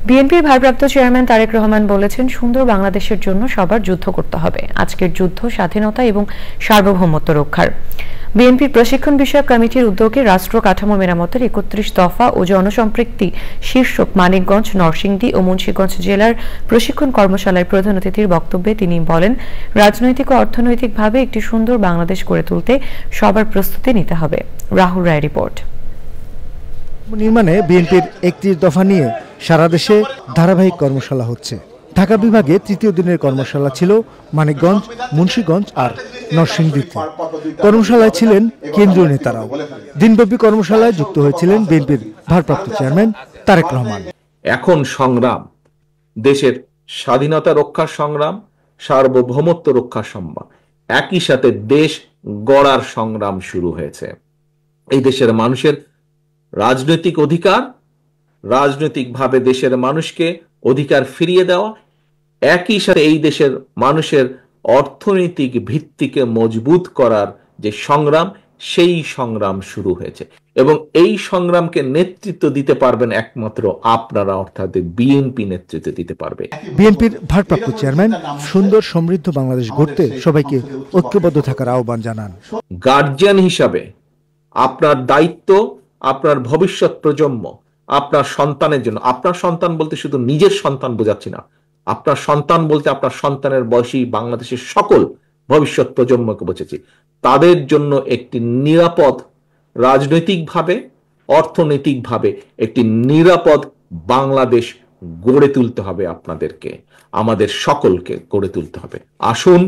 বিএনপির ভারপ্রাপ্ত চেয়ারম্যান তারেক রহমান বলেছেন, সুন্দর বাংলাদেশের জন্য সবার যুদ্ধ করতে হবে। আজকের যুদ্ধ স্বাধীনতা এবং সার্বভৌমত্ব রক্ষার। বিএনপির প্রশিক্ষণ বিষয়ক কমিটির উদ্যোগে রাষ্ট্র কাঠামো মেরামতের ৩১ দফা ও জনসম্পৃক্তি শীর্ষক মানিকগঞ্জ, নরসিংদী ও মুন্সিগঞ্জ জেলার প্রশিক্ষণ কর্মশালায় প্রধান অতিথির বক্তব্যে তিনি বলেন, রাজনৈতিক ও অর্থনৈতিকভাবে একটি সুন্দর বাংলাদেশ গড়ে তুলতে সবার প্রস্তুতি নিতে হবে। রাহুল রায় রিপোর্ট। নির্মাণে বিএনপির ৩১ দফা নিয়ে সারা দেশে ধারাবাহিক কর্মশালা হচ্ছে। ঢাকা বিভাগে তৃতীয় দিনের কর্মশালা ছিল মানিকগঞ্জ, মুন্সিগঞ্জ আর নরসিংদীতে। কর্মশালায় ছিলেন কেন্দ্রীয় নেতারাও। দিনব্যাপী কর্মশালায় যুক্ত হয়েছিলেন বিএনপির ভারপ্রাপ্ত চেয়ারম্যান তারেক রহমান। এখন সংগ্রাম, দেশের স্বাধীনতা রক্ষার সংগ্রাম, সার্বভৌমত্ব রক্ষার সংগ্রাম, একই সাথে দেশ গড়ার সংগ্রাম শুরু হয়েছে। এই দেশের মানুষের রাজনৈতিক অধিকার, রাজনৈতিকভাবে দেশের মানুষকে অধিকার ফিরিয়ে দেওয়া, একই সাথে এই দেশের মানুষের অর্থনৈতিক ভিত্তিকে মজবুত করার যে সংগ্রাম, সেই সংগ্রাম শুরু হয়েছে এবং এই সংগ্রামকে নেতৃত্ব দিতে পারবেন একমাত্র আপনারা, অর্থাৎ বিএনপি নেতৃত্ব দিতে পারবে। বিএনপির ভারপ্রাপ্ত চেয়ারম্যান সুন্দর সমৃদ্ধ বাংলাদেশ গড়তে সবাইকে ঐক্যবদ্ধ থাকার আহ্বান জানান। গার্জিয়ান হিসাবে আপনার দায়িত্ব আপনার ভবিষ্যৎ প্রজন্ম, আপনার সন্তানের জন্য। আপনার সন্তান বলতে শুধু নিজের সন্তান বোঝাচ্ছি না, আপনার সন্তান বলতে আপনার সন্তানের বয়সী বাংলাদেশের সকল ভবিষ্যৎ প্রজন্মকে বোঝাচ্ছি। তাদের জন্য একটি নিরাপদ, রাজনৈতিকভাবে অর্থনৈতিকভাবে একটি নিরাপদ বাংলাদেশ গড়ে তুলতে হবে। আপনাদেরকে, আমাদের সকলকে গড়ে তুলতে হবে। আসুন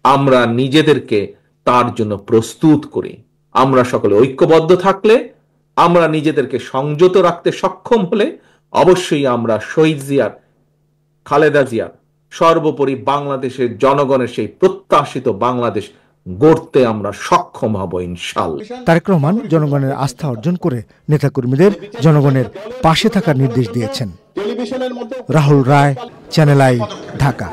আমরা নিজেদেরকে তার জন্য প্রস্তুত করি। আমরা সকলে ঐক্যবদ্ধ থাকলে, আমরা নিজেদেরকে সংযত রাখতে সক্ষম হলে অবশ্যই আমরা শহীদ জিয়ার, খালেদা জিয়ার, সর্বোপরি বাংলাদেশের জনগণের সেই প্রত্যাশিত বাংলাদেশ গড়তে আমরা সক্ষম হব ইনশাআল্লাহ। তারেক রহমান জনগণের আস্থা অর্জন করে নেতাকর্মীদের জনগণের পাশে থাকার নির্দেশ দিয়েছেন। রাহুল রায়, চ্যানেল আই, ঢাকা।